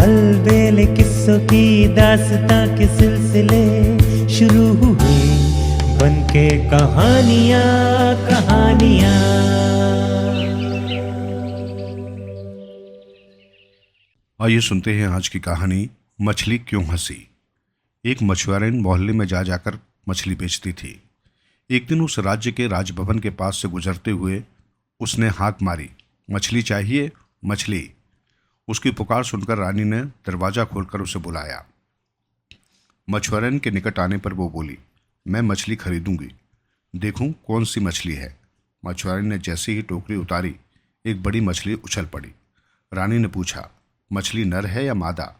अलबेले किस्सों की दास्तां के सिलसिले शुरू हुए, बनके कहानियां कहानियां। आइए सुनते हैं आज की कहानी, मछली क्यों हंसी। एक मछुआरन मोहल्ले में जा जाकर मछली बेचती थी। एक दिन उस राज्य के राजभवन के पास से गुजरते हुए उसने हाक मारी, मछली चाहिए मछली। उसकी पुकार सुनकर रानी ने दरवाजा खोलकर उसे बुलाया। मछुआरन के निकट आने पर वो बोली, मैं मछली खरीदूंगी, देखूं कौन सी मछली है। मछुआरन ने जैसे ही टोकरी उतारी, एक बड़ी मछली उछल पड़ी। रानी ने पूछा, मछली नर है या मादा।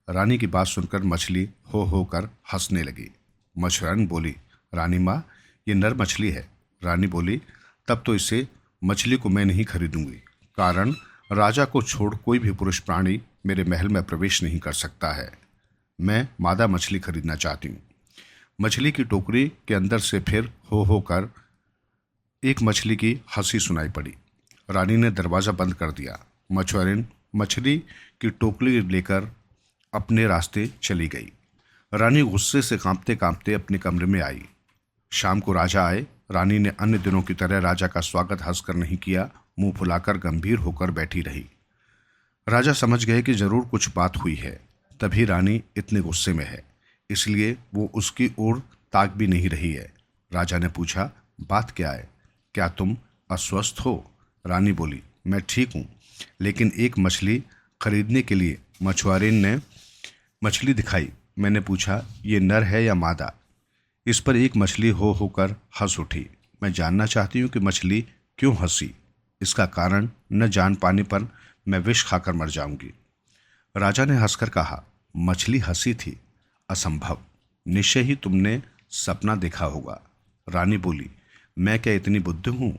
रानी की बात सुनकर मछली हो कर हंसने लगी। मछुआरन बोली, रानी माँ, ये नर मछली है। रानी बोली, तब तो इसे मछली को मैं नहीं खरीदूंगी, कारण राजा को छोड़ कोई भी पुरुष प्राणी मेरे महल में प्रवेश नहीं कर सकता है। मैं मादा मछली खरीदना चाहती हूँ। मछली की टोकरी के अंदर से फिर हो कर एक मछली की हंसी सुनाई पड़ी। रानी ने दरवाज़ा बंद कर दिया। मछुआरन मछली की टोकरी लेकर अपने रास्ते चली गई। रानी गुस्से से कांपते कांपते अपने कमरे में आई। शाम को राजा आए। रानी ने अन्य दिनों की तरह राजा का स्वागत हंसकर नहीं किया, मुंह फुलाकर गंभीर होकर बैठी रही। राजा समझ गए कि जरूर कुछ बात हुई है, तभी रानी इतने गुस्से में है, इसलिए वो उसकी ओर ताक भी नहीं रही है। राजा ने पूछा, बात क्या है, क्या तुम अस्वस्थ हो। रानी बोली, मैं ठीक हूँ, लेकिन एक मछली खरीदने के लिए। मछुआरे ने मछली दिखाई। मैंने पूछा, ये नर है या मादा। इस पर एक मछली होकर हंस उठी। मैं जानना चाहती हूँ कि मछली क्यों हंसी। इसका कारण न जान पाने पर मैं विष खाकर मर जाऊंगी। राजा ने हंसकर कहा, मछली हंसी थी, असंभव, निश्चय ही तुमने सपना देखा होगा। रानी बोली, मैं क्या इतनी बुद्धि हूँ।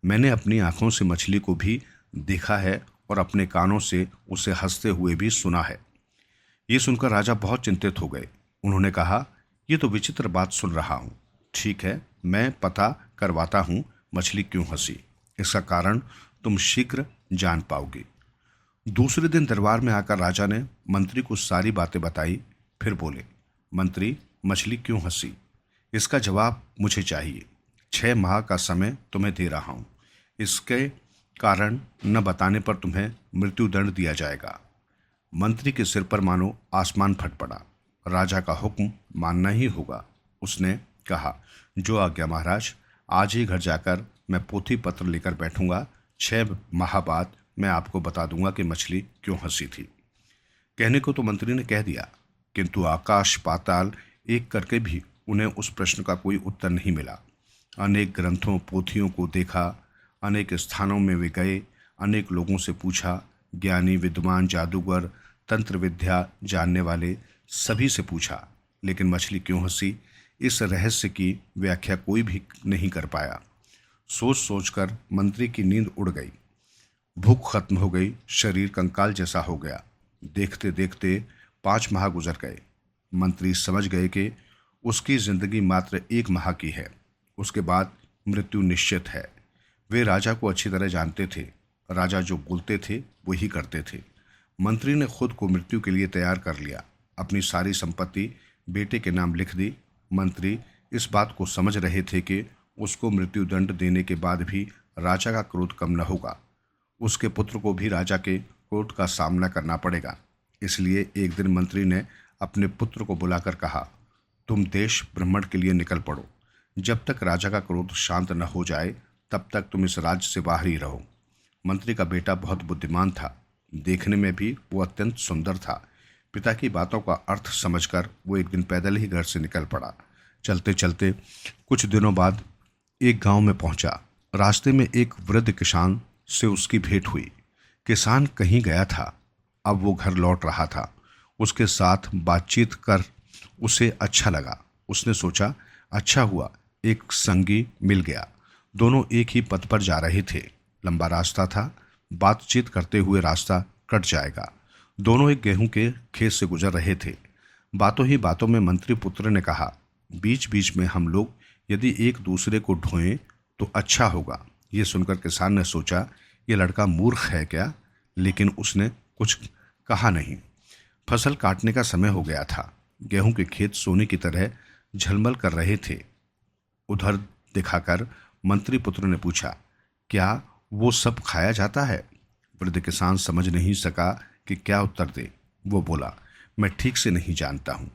मैंने अपनी आंखों से मछली को भी देखा है और अपने कानों से उसे हंसते हुए भी सुना है। ये सुनकर राजा बहुत चिंतित हो गए। उन्होंने कहा, ये तो विचित्र बात सुन रहा हूँ। ठीक है, मैं पता करवाता हूँ मछली क्यों हंसी। इसका कारण तुम शीघ्र जान पाओगे। दूसरे दिन दरबार में आकर राजा ने मंत्री को सारी बातें बताई। फिर बोले, मंत्री, मछली क्यों हंसी, इसका जवाब मुझे चाहिए। 6 माह का समय तुम्हें दे रहा हूँ। इसके कारण न बताने पर तुम्हें मृत्युदंड दिया जाएगा। मंत्री के सिर पर मानो आसमान फट पड़ा। राजा का हुक्म मानना ही होगा। उसने कहा, जो आज्ञा महाराज। आज ही घर जाकर मैं पोथी पत्र लेकर बैठूंगा। 6 माह बाद मैं आपको बता दूंगा कि मछली क्यों हंसी थी। कहने को तो मंत्री ने कह दिया, किंतु आकाश पाताल एक करके भी उन्हें उस प्रश्न का कोई उत्तर नहीं मिला। अनेक ग्रंथों पोथियों को देखा, अनेक स्थानों में वे गए, अनेक लोगों से पूछा, ज्ञानी विद्वान जादूगर तंत्र विद्या जानने वाले सभी से पूछा, लेकिन मछली क्यों हंसी, इस रहस्य की व्याख्या कोई भी नहीं कर पाया। सोच सोचकर मंत्री की नींद उड़ गई, भूख खत्म हो गई, शरीर कंकाल जैसा हो गया। देखते देखते 5 माह गुजर गए। मंत्री समझ गए कि उसकी जिंदगी मात्र 1 माह की है, उसके बाद मृत्यु निश्चित है। वे राजा को अच्छी तरह जानते थे। राजा जो बोलते थे वही करते थे। मंत्री ने खुद को मृत्यु के लिए तैयार कर लिया। अपनी सारी संपत्ति बेटे के नाम लिख दी। मंत्री इस बात को समझ रहे थे कि उसको मृत्युदंड देने के बाद भी राजा का क्रोध कम न होगा। उसके पुत्र को भी राजा के क्रोध का सामना करना पड़ेगा। इसलिए एक दिन मंत्री ने अपने पुत्र को बुलाकर कहा, तुम देश भ्रमण के लिए निकल पड़ो। जब तक राजा का क्रोध शांत न हो जाए तब तक तुम इस राज्य से बाहर ही रहो। मंत्री का बेटा बहुत बुद्धिमान था, देखने में भी वो अत्यंत सुंदर था। पिता की बातों का अर्थ समझकर वो एक दिन पैदल ही घर से निकल पड़ा। चलते चलते कुछ दिनों बाद एक गांव में पहुंचा। रास्ते में एक वृद्ध किसान से उसकी भेंट हुई। किसान कहीं गया था, अब वो घर लौट रहा था। उसके साथ बातचीत कर उसे अच्छा लगा। उसने सोचा, अच्छा हुआ एक संगी मिल गया। दोनों एक ही पथ पर जा रहे थे। लंबा रास्ता था, बातचीत करते हुए रास्ता कट जाएगा। दोनों एक गेहूं के खेत से गुजर रहे थे। बातों ही बातों में मंत्री पुत्र ने कहा, बीच बीच में हम लोग यदि एक दूसरे को ढोएं तो अच्छा होगा। ये सुनकर किसान ने सोचा, ये लड़का मूर्ख है क्या, लेकिन उसने कुछ कहा नहीं। फसल काटने का समय हो गया था। गेहूं के खेत सोने की तरह झलमल कर रहे थे। उधर दिखाकर मंत्री पुत्र ने पूछा, क्या वो सब खाया जाता है? वृद्ध किसान समझ नहीं सका कि क्या उत्तर दे। वो बोला, मैं ठीक से नहीं जानता हूँ।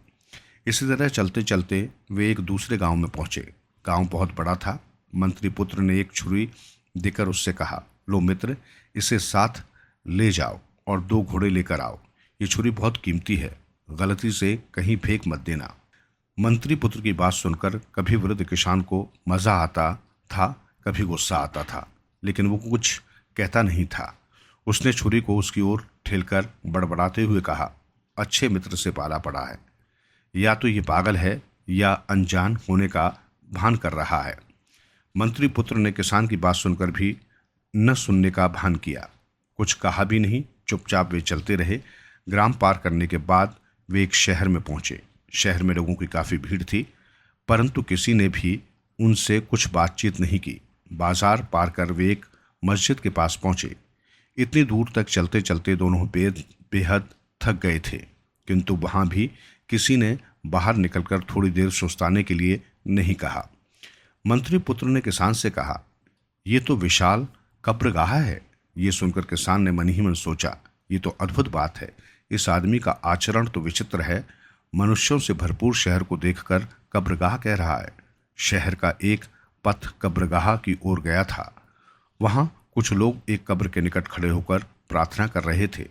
इसी तरह चलते चलते वे एक दूसरे गांव में पहुंचे। गांव बहुत बड़ा था। मंत्री पुत्र ने एक छुरी देकर उससे कहा, लो मित्र, इसे साथ ले जाओ और 2 घोड़े लेकर आओ। ये छुरी बहुत कीमती है, गलती से कहीं फेंक मत देना। मंत्री पुत्र की बात सुनकर कभी वृद्ध किसान को मजा आता था, कभी गुस्सा आता था, लेकिन वो कुछ कहता नहीं था। उसने छुरी को उसकी ओर ठेलकर बड़बड़ाते हुए कहा, अच्छे मित्र से पाला पड़ा है। या तो ये पागल है या अनजान होने का भान कर रहा है। मंत्री पुत्र ने किसान की बात सुनकर भी न सुनने का भान किया। कुछ कहा भी नहीं, चुपचाप वे चलते रहे। ग्राम पार करने के बाद वे एक शहर में पहुंचे। शहर में लोगों की काफ़ी भीड़ थी, परंतु किसी ने भी उनसे कुछ बातचीत नहीं की। बाजार पार कर वे एक मस्जिद के पास पहुंचे। इतनी दूर तक चलते चलते दोनों बेहद थक गए थे, किंतु वहां भी किसी ने बाहर निकलकर थोड़ी देर सुस्ताने के लिए नहीं कहा। मंत्री पुत्र ने किसान से कहा, ये तो विशाल कब्रगाह है। ये सुनकर किसान ने मन ही मन सोचा, ये तो अद्भुत बात है। इस आदमी का आचरण तो विचित्र है। मनुष्यों से भरपूर शहर को देखकर कब्रगाह कह रहा है। शहर का एक पथ कब्रगाह की ओर गया था। वहां कुछ लोग एक कब्र के निकट खड़े होकर प्रार्थना कर रहे थे।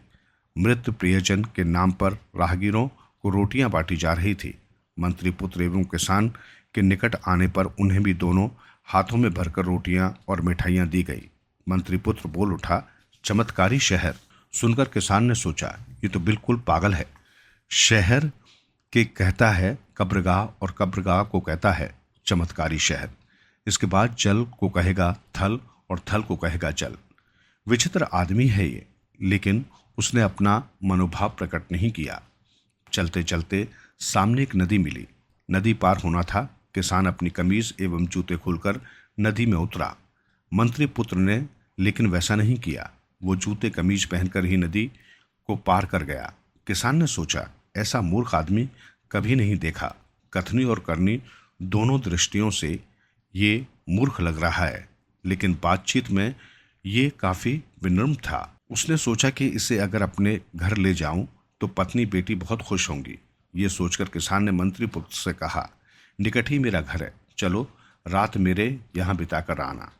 मृत प्रियजन के नाम पर राहगीरों को रोटियां बांटी जा रही थी। मंत्री पुत्र एवं किसान के निकट आने पर उन्हें भी दोनों हाथों में भरकर रोटियां और मिठाइयां दी गई। मंत्री पुत्र बोल उठा, चमत्कारी शहर। सुनकर किसान ने सोचा, ये तो बिल्कुल पागल है। शहर के कहता है कब्रगाह और कब्रगाह को कहता है चमत्कारी शहर। इसके बाद जल को कहेगा थल और थल को कहेगा जल। विचित्र आदमी है ये, लेकिन उसने अपना मनोभाव प्रकट नहीं किया। चलते चलते सामने एक नदी मिली। नदी पार होना था। किसान अपनी कमीज एवं जूते खोलकर नदी में उतरा। मंत्री पुत्र ने लेकिन वैसा नहीं किया। वो जूते कमीज पहनकर ही नदी को पार कर गया। किसान ने सोचा, ऐसा मूर्ख आदमी कभी नहीं देखा। कथनी और करनी दोनों दृष्टियों से ये मूर्ख लग रहा है, लेकिन बातचीत में ये काफी विनम्र था। उसने सोचा कि इसे अगर अपने घर ले जाऊं तो पत्नी बेटी बहुत खुश होंगी। ये सोचकर किसान ने मंत्री पुत्र से कहा, निकट ही मेरा घर है, चलो रात मेरे यहाँ बिताकर आना।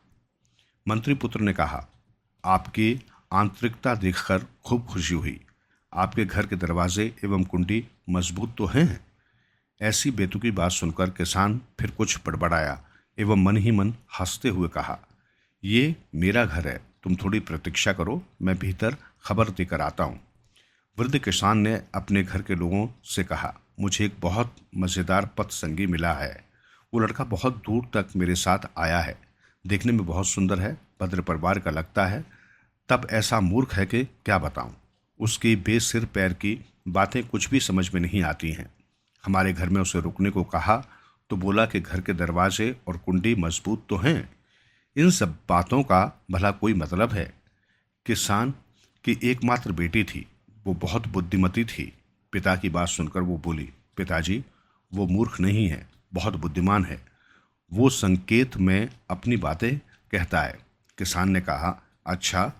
मंत्री पुत्र ने कहा, आपकी आंतरिकता देखकर खूब खुशी हुई। आपके घर के दरवाजे एवं कुंडी मजबूत तो हैं। ऐसी बेतुकी बात सुनकर किसान फिर कुछ बड़बड़ाया एवं मन ही मन हंसते हुए कहा, ये मेरा घर है, तुम थोड़ी प्रतीक्षा करो, मैं भीतर खबर देकर आता हूँ। वृद्ध किसान ने अपने घर के लोगों से कहा, मुझे एक बहुत मज़ेदार पथसंगी मिला है। वो लड़का बहुत दूर तक मेरे साथ आया है। देखने में बहुत सुंदर है, भद्र परिवार का लगता है, तब ऐसा मूर्ख है कि क्या बताऊं। उसकी बेसिर पैर की बातें कुछ भी समझ में नहीं आती हैं। हमारे घर में उसे रुकने को कहा तो बोला कि घर के दरवाजे और कुंडी मजबूत तो हैं। इन सब बातों का भला कोई मतलब है? किसान की एकमात्र बेटी थी, वो बहुत बुद्धिमती थी। पिता की बात सुनकर वो बोली, पिताजी वो मूर्ख नहीं है, बहुत बुद्धिमान है। वो संकेत में अपनी बातें कहता है। किसान ने कहा, अच्छा,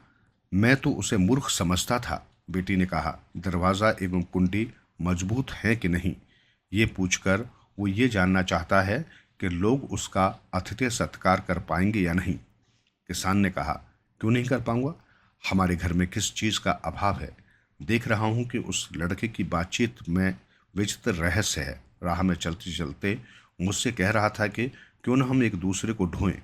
मैं तो उसे मूर्ख समझता था। बेटी ने कहा, दरवाज़ा एवं कुंडी मजबूत है कि नहीं, ये पूछकर वो ये जानना चाहता है कि लोग उसका अतिथ्य सत्कार कर पाएंगे या नहीं। किसान ने कहा, क्यों नहीं कर पाऊंगा? हमारे घर में किस चीज़ का अभाव है? देख रहा हूं कि उस लड़के की बातचीत में विचित्र रहस्य है। राह में चलते चलते मुझसे कह रहा था कि क्यों न हम एक दूसरे को ढोएं,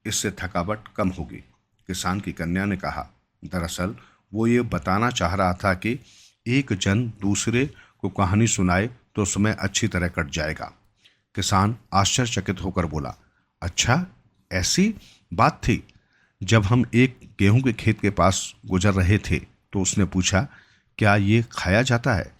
इससे थकावट कम होगी। किसान की कन्या ने कहा, दरअसल वो ये बताना चाह रहा था कि एक जन दूसरे को कहानी सुनाए तो समय अच्छी तरह कट जाएगा। किसान आश्चर्यचकित होकर बोला, अच्छा ऐसी बात थी? जब हम एक गेहूं के खेत के पास गुजर रहे थे तो उसने पूछा, क्या ये खाया जाता है?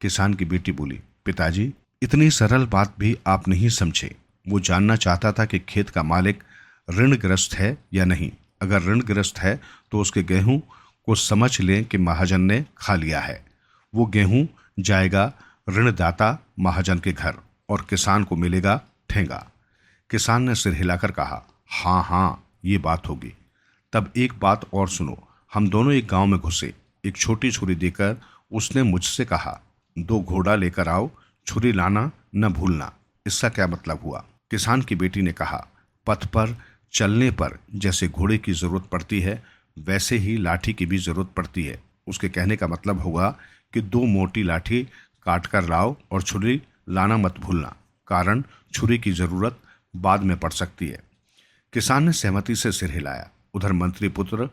किसान की बेटी बोली, पिताजी इतनी सरल बात भी आप नहीं समझे। वो जानना चाहता था कि खेत का मालिक ऋणग्रस्त है या नहीं। अगर ऋणग्रस्त है तो उसके गेहूं को समझ लें कि महाजन ने खा लिया है। वो गेहूं जाएगा ऋणदाता महाजन के घर और किसान को मिलेगा ठेंगा। किसान ने सिर हिलाकर कहा, हाँ हाँ, ये बात होगी। तब एक बात और सुनो, हम दोनों एक गांव में घुसे। एक छोटी छुरी देकर उसने मुझसे कहा, 2 घोड़ा लेकर आओ, छुरी लाना न भूलना। इसका क्या मतलब हुआ? किसान की बेटी ने कहा, पथ पर चलने पर जैसे घोड़े की जरूरत पड़ती है वैसे ही लाठी की भी जरूरत पड़ती है। उसके कहने का मतलब होगा कि 2 मोटी लाठी काट कर लाओ और छुरी लाना मत भूलना, कारण छुरी की जरूरत बाद में पड़ सकती है। किसान ने सहमति से सिर हिलाया। उधर मंत्री पुत्र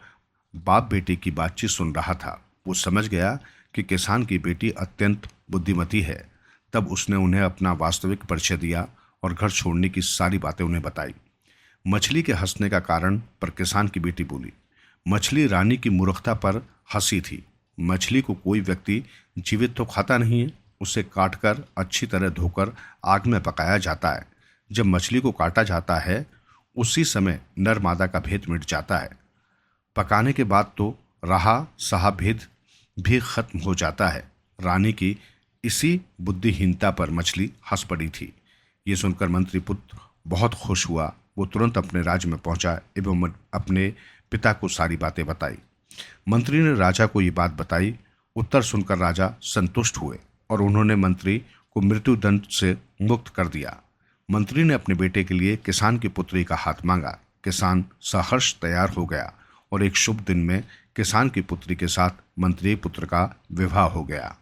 बाप बेटे की बातचीत सुन रहा था। वो समझ गया कि किसान की बेटी अत्यंत बुद्धिमती है। तब उसने उन्हें अपना वास्तविक परिचय दिया और घर छोड़ने की सारी बातें उन्हें बताई। मछली के हंसने का कारण पर किसान की बेटी बोली, मछली रानी की मूर्खता पर हंसी थी। मछली को कोई व्यक्ति जीवित तो खाता नहीं है, उसे काटकर अच्छी तरह धोकर आग में पकाया जाता है। जब मछली को काटा जाता है उसी समय नर मादा का भेद मिट जाता है। पकाने के बाद तो रहा सहा भेद भी खत्म हो जाता है। रानी की इसी बुद्धिहीनता पर मछली हंस पड़ी थी। ये सुनकर मंत्री पुत्र बहुत खुश हुआ। वो तुरंत अपने राज्य में पहुंचा एवं अपने पिता को सारी बातें बताई। मंत्री ने राजा को ये बात बताई। उत्तर सुनकर राजा संतुष्ट हुए और उन्होंने मंत्री को मृत्युदंड से मुक्त कर दिया। मंत्री ने अपने बेटे के लिए किसान की पुत्री का हाथ मांगा। किसान सहर्ष तैयार हो गया और एक शुभ दिन में किसान की पुत्री के साथ मंत्री पुत्र का विवाह हो गया।